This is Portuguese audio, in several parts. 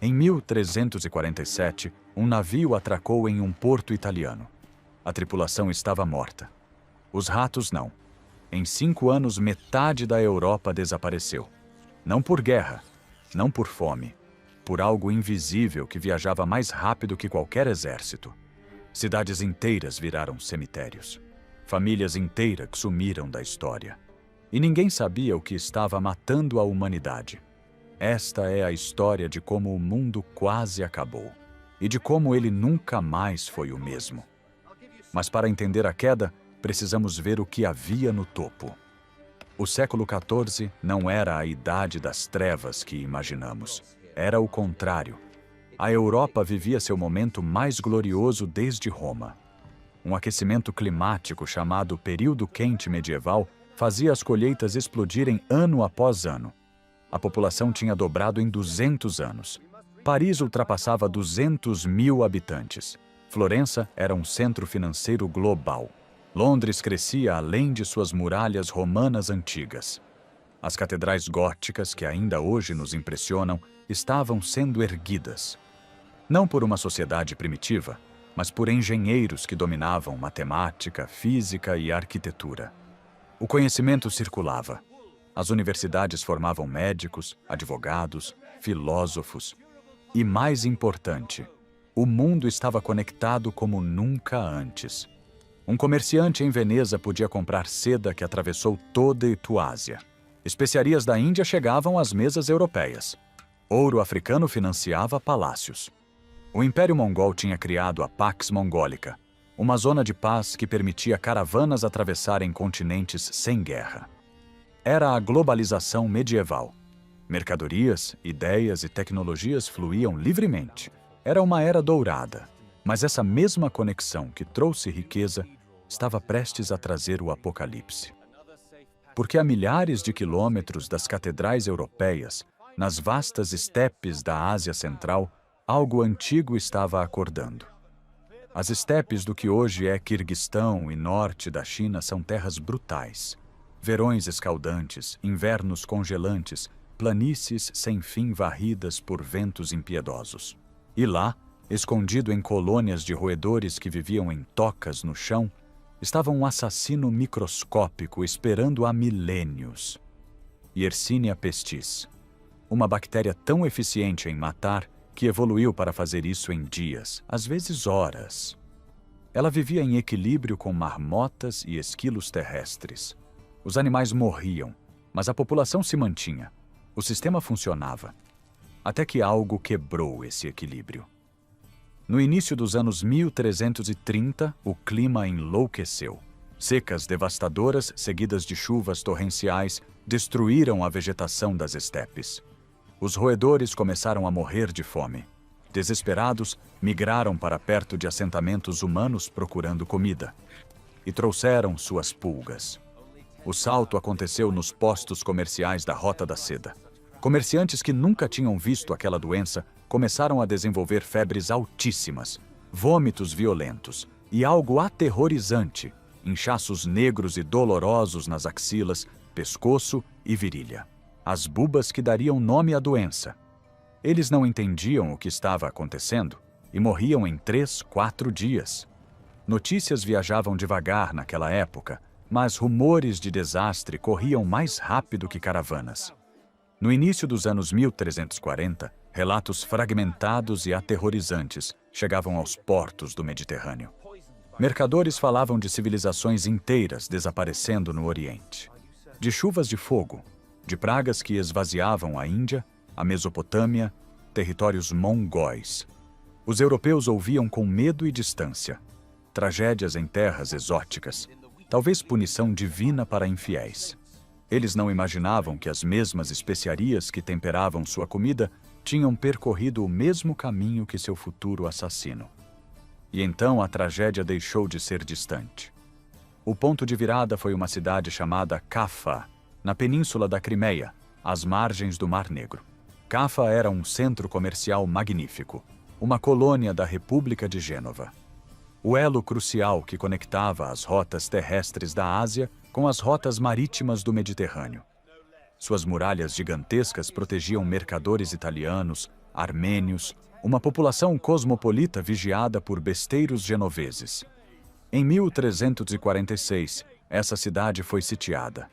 Em 1347, um navio atracou em um porto italiano. A tripulação estava morta. Os ratos não. Em 5 anos, metade da Europa desapareceu. Não por guerra, não por fome, por algo invisível que viajava mais rápido que qualquer exército. Cidades inteiras viraram cemitérios. Famílias inteiras sumiram da história. E ninguém sabia o que estava matando a humanidade. Esta é a história de como o mundo quase acabou e de como ele nunca mais foi o mesmo. Mas para entender a queda, precisamos ver o que havia no topo. O século XIV não era a idade das trevas que imaginamos. Era o contrário. A Europa vivia seu momento mais glorioso desde Roma. Um aquecimento climático chamado período quente medieval fazia as colheitas explodirem ano após ano. A população tinha dobrado em 200 anos. Paris ultrapassava 200.000 habitantes. Florença era um centro financeiro global. Londres crescia além de suas muralhas romanas antigas. As catedrais góticas, que ainda hoje nos impressionam, estavam sendo erguidas. Não por uma sociedade primitiva, mas por engenheiros que dominavam matemática, física e arquitetura. O conhecimento circulava. As universidades formavam médicos, advogados, filósofos. E mais importante, o mundo estava conectado como nunca antes. Um comerciante em Veneza podia comprar seda que atravessou toda a Etuásia. Especiarias da Índia chegavam às mesas europeias. Ouro africano financiava palácios. O Império Mongol tinha criado a Pax Mongólica, uma zona de paz que permitia caravanas atravessarem continentes sem guerra. Era a globalização medieval. Mercadorias, ideias e tecnologias fluíam livremente. Era uma era dourada, mas essa mesma conexão que trouxe riqueza estava prestes a trazer o apocalipse. Porque a milhares de quilômetros das catedrais europeias, nas vastas estepes da Ásia Central, algo antigo estava acordando. As estepes do que hoje é Quirguistão e norte da China são terras brutais. Verões escaldantes, invernos congelantes, planícies sem fim varridas por ventos impiedosos. E lá, escondido em colônias de roedores que viviam em tocas no chão, estava um assassino microscópico esperando há milênios. Yersinia pestis, uma bactéria tão eficiente em matar que evoluiu para fazer isso em dias, às vezes horas. Ela vivia em equilíbrio com marmotas e esquilos terrestres. Os animais morriam, mas a população se mantinha. O sistema funcionava. Até que algo quebrou esse equilíbrio. No início dos anos 1330, o clima enlouqueceu. Secas devastadoras, seguidas de chuvas torrenciais, destruíram a vegetação das estepes. Os roedores começaram a morrer de fome. Desesperados, migraram para perto de assentamentos humanos procurando comida. E trouxeram suas pulgas. O salto aconteceu nos postos comerciais da Rota da Seda. Comerciantes que nunca tinham visto aquela doença começaram a desenvolver febres altíssimas, vômitos violentos e algo aterrorizante, inchaços negros e dolorosos nas axilas, pescoço e virilha. As bubas que dariam nome à doença. Eles não entendiam o que estava acontecendo e morriam em 3, 4 dias. Notícias viajavam devagar naquela época, mas rumores de desastre corriam mais rápido que caravanas. No início dos anos 1340, relatos fragmentados e aterrorizantes chegavam aos portos do Mediterrâneo. Mercadores falavam de civilizações inteiras desaparecendo no Oriente. De chuvas de fogo, de pragas que esvaziavam a Índia, a Mesopotâmia, territórios mongóis. Os europeus ouviam com medo e distância. Tragédias em terras exóticas, talvez punição divina para infiéis. Eles não imaginavam que as mesmas especiarias que temperavam sua comida tinham percorrido o mesmo caminho que seu futuro assassino. E então a tragédia deixou de ser distante. O ponto de virada foi uma cidade chamada Cafa, na península da Crimeia, às margens do Mar Negro. Cafa era um centro comercial magnífico, uma colônia da República de Gênova. O elo crucial que conectava as rotas terrestres da Ásia com as rotas marítimas do Mediterrâneo. Suas muralhas gigantescas protegiam mercadores italianos, armênios, uma população cosmopolita vigiada por besteiros genoveses. Em 1346, essa cidade foi sitiada.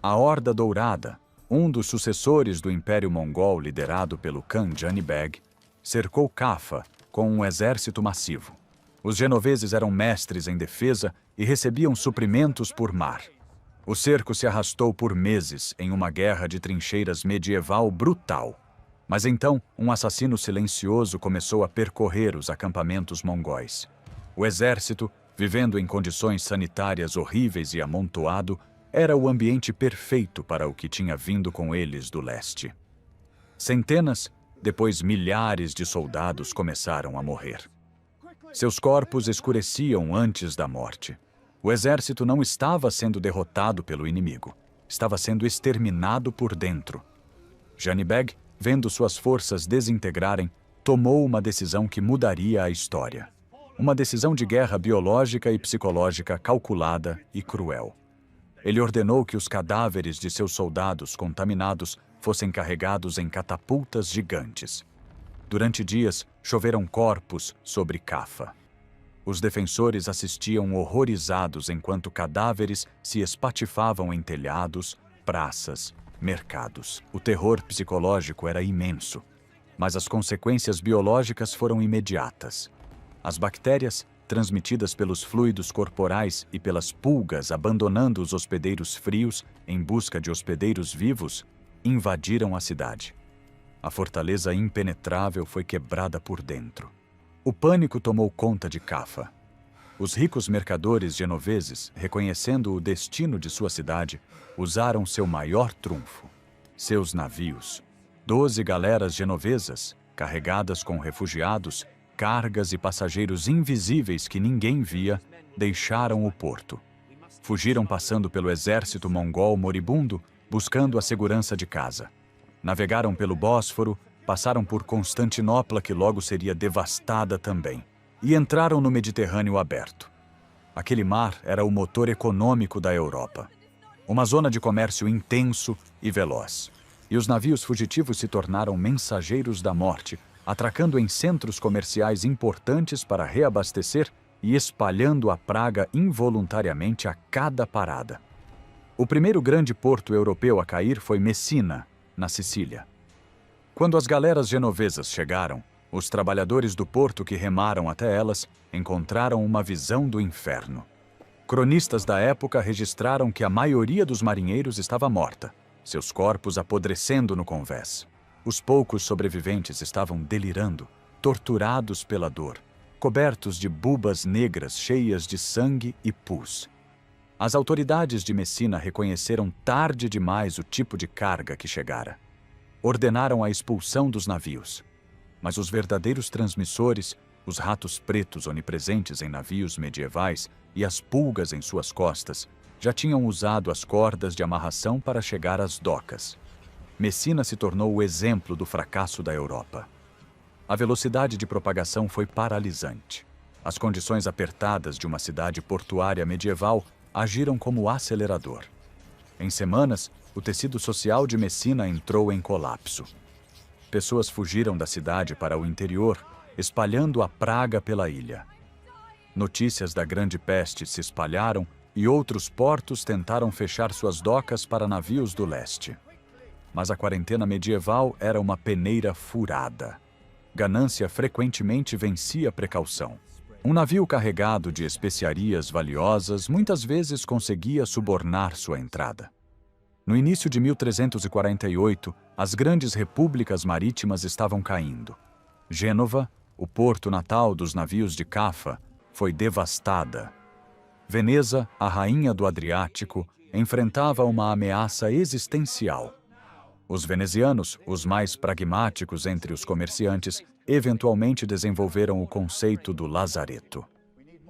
A Horda Dourada, um dos sucessores do Império Mongol liderado pelo Khan Janibeg, cercou Cafa com um exército massivo. Os genoveses eram mestres em defesa e recebiam suprimentos por mar. O cerco se arrastou por meses em uma guerra de trincheiras medieval brutal. Mas então, um assassino silencioso começou a percorrer os acampamentos mongóis. O exército, vivendo em condições sanitárias horríveis e amontoado, era o ambiente perfeito para o que tinha vindo com eles do leste. Centenas, depois milhares de soldados começaram a morrer. Seus corpos escureciam antes da morte. O exército não estava sendo derrotado pelo inimigo. Estava sendo exterminado por dentro. Janibeg, vendo suas forças desintegrarem, tomou uma decisão que mudaria a história. Uma decisão de guerra biológica e psicológica calculada e cruel. Ele ordenou que os cadáveres de seus soldados contaminados fossem carregados em catapultas gigantes. Durante dias, choveram corpos sobre Cafa. Os defensores assistiam horrorizados enquanto cadáveres se espatifavam em telhados, praças, mercados. O terror psicológico era imenso, mas as consequências biológicas foram imediatas. As bactérias, transmitidas pelos fluidos corporais e pelas pulgas abandonando os hospedeiros frios em busca de hospedeiros vivos, invadiram a cidade. A fortaleza impenetrável foi quebrada por dentro. O pânico tomou conta de Cafa. Os ricos mercadores genoveses, reconhecendo o destino de sua cidade, usaram seu maior trunfo, seus navios. 12 galeras genovesas, carregadas com refugiados, cargas e passageiros invisíveis que ninguém via, deixaram o porto. Fugiram passando pelo exército mongol moribundo, buscando a segurança de casa. Navegaram pelo Bósforo, passaram por Constantinopla, que logo seria devastada também, e entraram no Mediterrâneo aberto. Aquele mar era o motor econômico da Europa. Uma zona de comércio intenso e veloz. E os navios fugitivos se tornaram mensageiros da morte, atracando em centros comerciais importantes para reabastecer e espalhando a praga involuntariamente a cada parada. O primeiro grande porto europeu a cair foi Messina, na Sicília. Quando as galeras genovesas chegaram, os trabalhadores do porto que remaram até elas encontraram uma visão do inferno. Cronistas da época registraram que a maioria dos marinheiros estava morta, seus corpos apodrecendo no convés. Os poucos sobreviventes estavam delirando, torturados pela dor, cobertos de bubas negras cheias de sangue e pus. As autoridades de Messina reconheceram tarde demais o tipo de carga que chegara. Ordenaram a expulsão dos navios. Mas os verdadeiros transmissores, os ratos pretos onipresentes em navios medievais e as pulgas em suas costas, já tinham usado as cordas de amarração para chegar às docas. Messina se tornou o exemplo do fracasso da Europa. A velocidade de propagação foi paralisante. As condições apertadas de uma cidade portuária medieval agiram como acelerador. Em semanas, o tecido social de Messina entrou em colapso. Pessoas fugiram da cidade para o interior, espalhando a praga pela ilha. Notícias da Grande Peste se espalharam e outros portos tentaram fechar suas docas para navios do leste. Mas a quarentena medieval era uma peneira furada. Ganância frequentemente vencia precaução. Um navio carregado de especiarias valiosas muitas vezes conseguia subornar sua entrada. No início de 1348, as grandes repúblicas marítimas estavam caindo. Gênova, o porto natal dos navios de Cafa, foi devastada. Veneza, a rainha do Adriático, enfrentava uma ameaça existencial. Os venezianos, os mais pragmáticos entre os comerciantes, eventualmente desenvolveram o conceito do lazareto.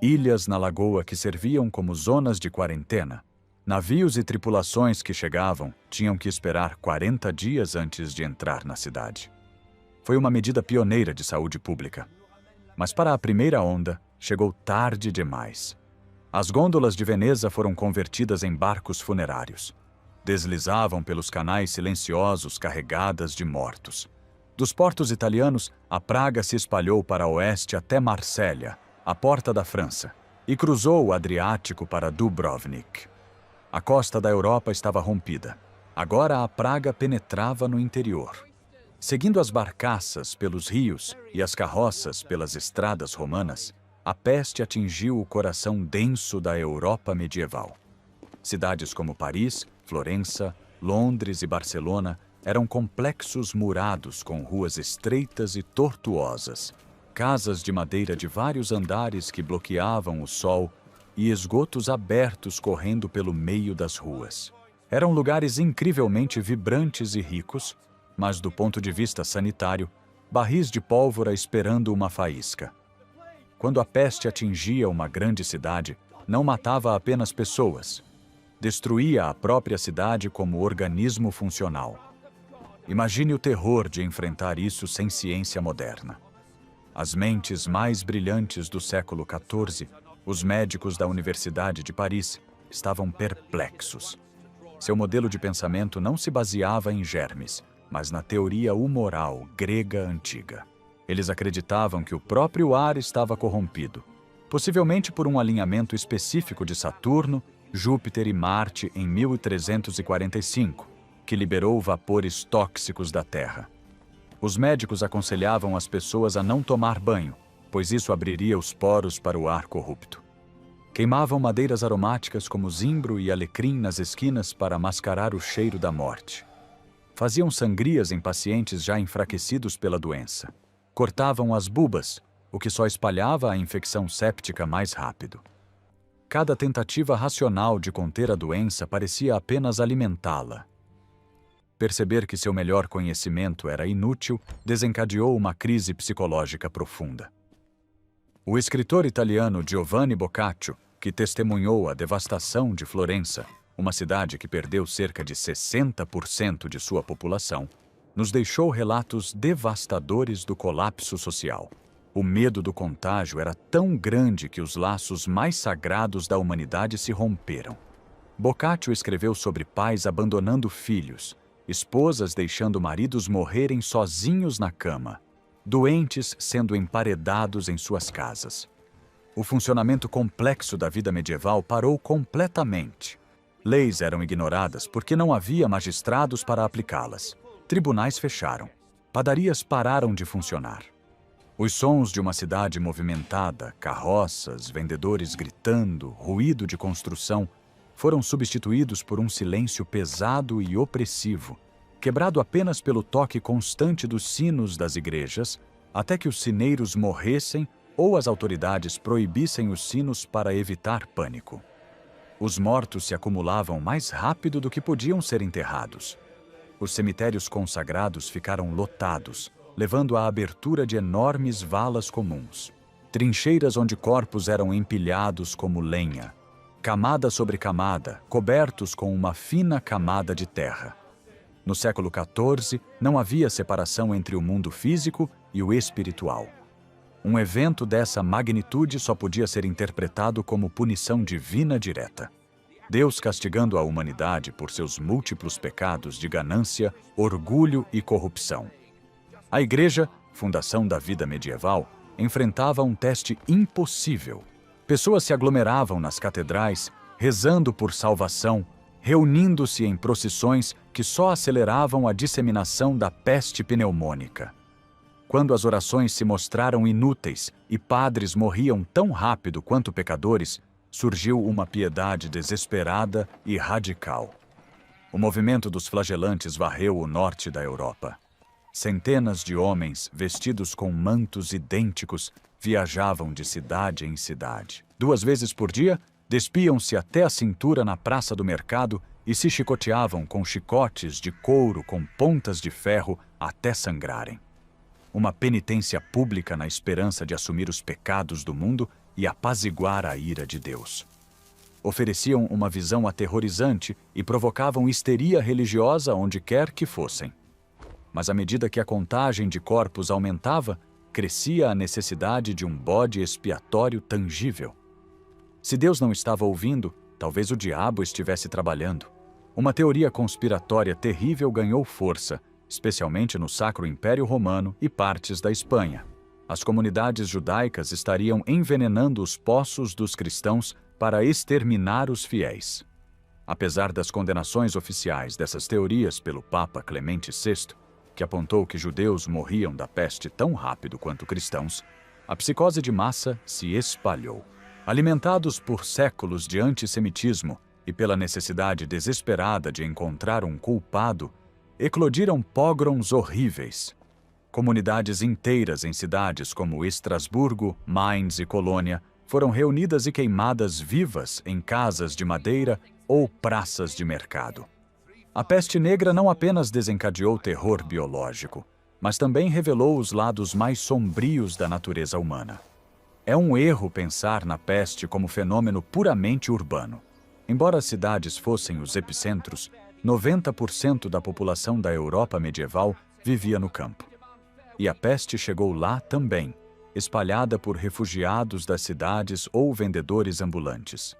Ilhas na lagoa que serviam como zonas de quarentena. Navios e tripulações que chegavam tinham que esperar 40 dias antes de entrar na cidade. Foi uma medida pioneira de saúde pública. Mas para a primeira onda, chegou tarde demais. As gôndolas de Veneza foram convertidas em barcos funerários. Deslizavam pelos canais silenciosos carregadas de mortos. Dos portos italianos, a praga se espalhou para oeste até Marsella, a porta da França, e cruzou o Adriático para Dubrovnik. A costa da Europa estava rompida. Agora a praga penetrava no interior. Seguindo as barcaças pelos rios e as carroças pelas estradas romanas, a peste atingiu o coração denso da Europa medieval. Cidades como Paris, Florença, Londres e Barcelona eram complexos murados com ruas estreitas e tortuosas, casas de madeira de vários andares que bloqueavam o sol e esgotos abertos correndo pelo meio das ruas. Eram lugares incrivelmente vibrantes e ricos, mas do ponto de vista sanitário, barris de pólvora esperando uma faísca. Quando a peste atingia uma grande cidade, não matava apenas pessoas, destruía a própria cidade como organismo funcional. Imagine o terror de enfrentar isso sem ciência moderna. As mentes mais brilhantes do século XIV, os médicos da Universidade de Paris, estavam perplexos. Seu modelo de pensamento não se baseava em germes, mas na teoria humoral grega antiga. Eles acreditavam que o próprio ar estava corrompido, possivelmente por um alinhamento específico de Saturno, Júpiter e Marte em 1345, que liberou vapores tóxicos da Terra. Os médicos aconselhavam as pessoas a não tomar banho, pois isso abriria os poros para o ar corrupto. Queimavam madeiras aromáticas como zimbro e alecrim nas esquinas para mascarar o cheiro da morte. Faziam sangrias em pacientes já enfraquecidos pela doença. Cortavam as bubas, o que só espalhava a infecção séptica mais rápido. Cada tentativa racional de conter a doença parecia apenas alimentá-la. Perceber que seu melhor conhecimento era inútil desencadeou uma crise psicológica profunda. O escritor italiano Giovanni Boccaccio, que testemunhou a devastação de Florença, uma cidade que perdeu cerca de 60% de sua população, nos deixou relatos devastadores do colapso social. O medo do contágio era tão grande que os laços mais sagrados da humanidade se romperam. Boccaccio escreveu sobre pais abandonando filhos, esposas deixando maridos morrerem sozinhos na cama, doentes sendo emparedados em suas casas. O funcionamento complexo da vida medieval parou completamente. Leis eram ignoradas porque não havia magistrados para aplicá-las. Tribunais fecharam. Padarias pararam de funcionar. Os sons de uma cidade movimentada, carroças, vendedores gritando, ruído de construção, foram substituídos por um silêncio pesado e opressivo, quebrado apenas pelo toque constante dos sinos das igrejas, até que os sineiros morressem ou as autoridades proibissem os sinos para evitar pânico. Os mortos se acumulavam mais rápido do que podiam ser enterrados. Os cemitérios consagrados ficaram lotados, levando à abertura de enormes valas comuns. Trincheiras onde corpos eram empilhados como lenha, camada sobre camada, cobertos com uma fina camada de terra. No século XIV, não havia separação entre o mundo físico e o espiritual. Um evento dessa magnitude só podia ser interpretado como punição divina direta. Deus castigando a humanidade por seus múltiplos pecados de ganância, orgulho e corrupção. A Igreja, fundação da vida medieval, enfrentava um teste impossível. Pessoas se aglomeravam nas catedrais, rezando por salvação, reunindo-se em procissões que só aceleravam a disseminação da peste pneumônica. Quando as orações se mostraram inúteis e padres morriam tão rápido quanto pecadores, surgiu uma piedade desesperada e radical. O movimento dos flagelantes varreu o norte da Europa. Centenas de homens, vestidos com mantos idênticos, viajavam de cidade em cidade. 2 vezes por dia, despiam-se até a cintura na praça do mercado e se chicoteavam com chicotes de couro com pontas de ferro até sangrarem. Uma penitência pública na esperança de assumir os pecados do mundo e apaziguar a ira de Deus. Ofereciam uma visão aterrorizante e provocavam histeria religiosa onde quer que fossem. Mas à medida que a contagem de corpos aumentava, crescia a necessidade de um bode expiatório tangível. Se Deus não estava ouvindo, talvez o diabo estivesse trabalhando. Uma teoria conspiratória terrível ganhou força, especialmente no Sacro Império Romano e partes da Espanha. As comunidades judaicas estariam envenenando os poços dos cristãos para exterminar os fiéis. Apesar das condenações oficiais dessas teorias pelo Papa Clemente VI, que apontou que judeus morriam da peste tão rápido quanto cristãos, a psicose de massa se espalhou. Alimentados por séculos de antissemitismo e pela necessidade desesperada de encontrar um culpado, eclodiram pogroms horríveis. Comunidades inteiras em cidades como Estrasburgo, Mainz e Colônia foram reunidas e queimadas vivas em casas de madeira ou praças de mercado. A peste negra não apenas desencadeou terror biológico, mas também revelou os lados mais sombrios da natureza humana. É um erro pensar na peste como fenômeno puramente urbano. Embora as cidades fossem os epicentros, 90% da população da Europa medieval vivia no campo. E a peste chegou lá também, espalhada por refugiados das cidades ou vendedores ambulantes.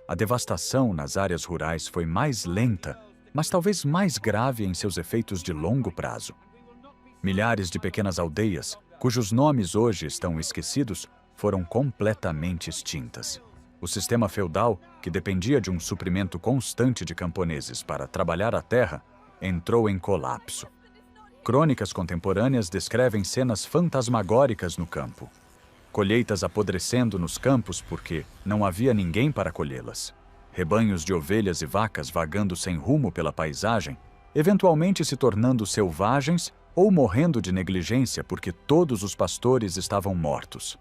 A devastação nas áreas rurais foi mais lenta, mas talvez mais grave em seus efeitos de longo prazo. Milhares de pequenas aldeias, cujos nomes hoje estão esquecidos, foram completamente extintas. O sistema feudal, que dependia de um suprimento constante de camponeses para trabalhar a terra, entrou em colapso. Crônicas contemporâneas descrevem cenas fantasmagóricas no campo. Colheitas apodrecendo nos campos porque não havia ninguém para colhê-las. Rebanhos de ovelhas e vacas vagando sem rumo pela paisagem, eventualmente se tornando selvagens ou morrendo de negligência porque todos os pastores estavam mortos.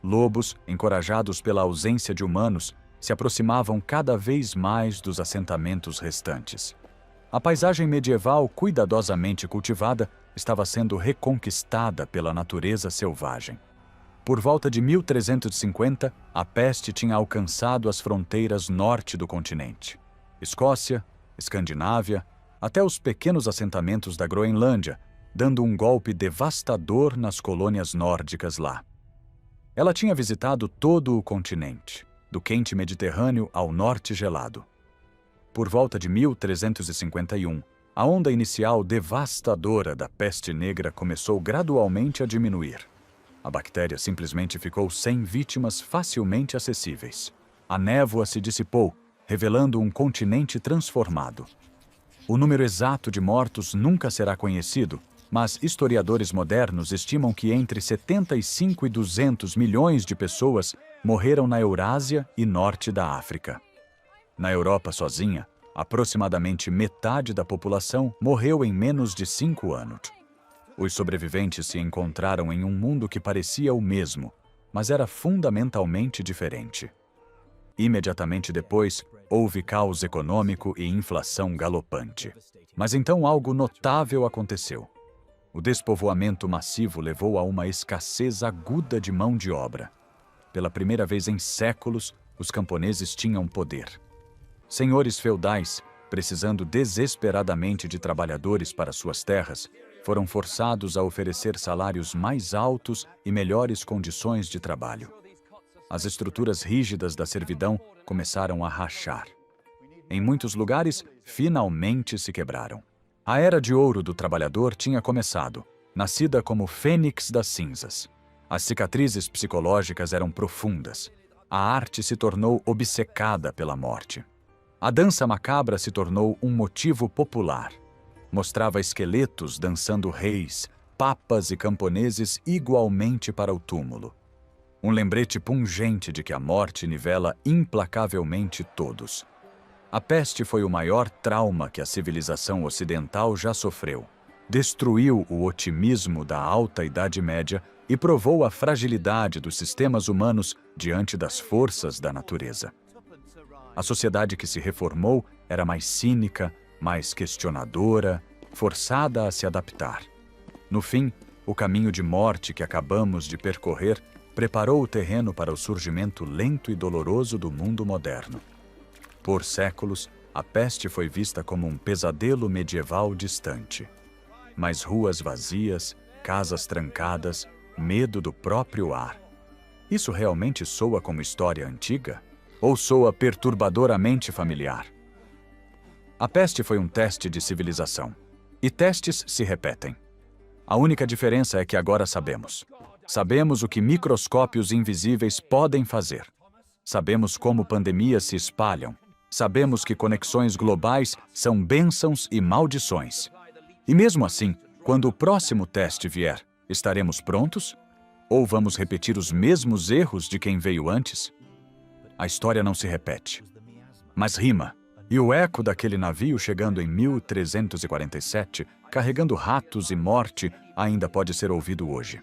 Lobos, encorajados pela ausência de humanos, se aproximavam cada vez mais dos assentamentos restantes. A paisagem medieval cuidadosamente cultivada estava sendo reconquistada pela natureza selvagem. Por volta de 1350, a peste tinha alcançado as fronteiras norte do continente. Escócia, Escandinávia, até os pequenos assentamentos da Groenlândia, dando um golpe devastador nas colônias nórdicas lá. Ela tinha visitado todo o continente, do quente Mediterrâneo ao norte gelado. Por volta de 1351, a onda inicial devastadora da peste negra começou gradualmente a diminuir. A bactéria simplesmente ficou sem vítimas facilmente acessíveis. A névoa se dissipou, revelando um continente transformado. O número exato de mortos nunca será conhecido, mas historiadores modernos estimam que entre 75 e 200 milhões de pessoas morreram na Eurásia e norte da África. Na Europa sozinha, aproximadamente metade da população morreu em menos de 5 anos. Os sobreviventes se encontraram em um mundo que parecia o mesmo, mas era fundamentalmente diferente. Imediatamente depois, houve caos econômico e inflação galopante. Mas então algo notável aconteceu. O despovoamento massivo levou a uma escassez aguda de mão de obra. Pela primeira vez em séculos, os camponeses tinham poder. Senhores feudais, precisando desesperadamente de trabalhadores para suas terras, foram forçados a oferecer salários mais altos e melhores condições de trabalho. As estruturas rígidas da servidão começaram a rachar. Em muitos lugares, finalmente se quebraram. A Era de Ouro do Trabalhador tinha começado, nascida como fênix das cinzas. As cicatrizes psicológicas eram profundas. A arte se tornou obcecada pela morte. A dança macabra se tornou um motivo popular. Mostrava esqueletos dançando reis, papas e camponeses igualmente para o túmulo. Um lembrete pungente de que a morte nivela implacavelmente todos. A peste foi o maior trauma que a civilização ocidental já sofreu. Destruiu o otimismo da Alta Idade Média e provou a fragilidade dos sistemas humanos diante das forças da natureza. A sociedade que se reformou era mais cínica, mais questionadora, forçada a se adaptar. No fim, o caminho de morte que acabamos de percorrer preparou o terreno para o surgimento lento e doloroso do mundo moderno. Por séculos, a peste foi vista como um pesadelo medieval distante. Mas ruas vazias, casas trancadas, medo do próprio ar. Isso realmente soa como história antiga? Ou soa perturbadoramente familiar? A peste foi um teste de civilização. E testes se repetem. A única diferença é que agora sabemos. Sabemos o que microscópios invisíveis podem fazer. Sabemos como pandemias se espalham. Sabemos que conexões globais são bênçãos e maldições. E mesmo assim, quando o próximo teste vier, estaremos prontos? Ou vamos repetir os mesmos erros de quem veio antes? A história não se repete, mas rima. E o eco daquele navio chegando em 1347, carregando ratos e morte, ainda pode ser ouvido hoje.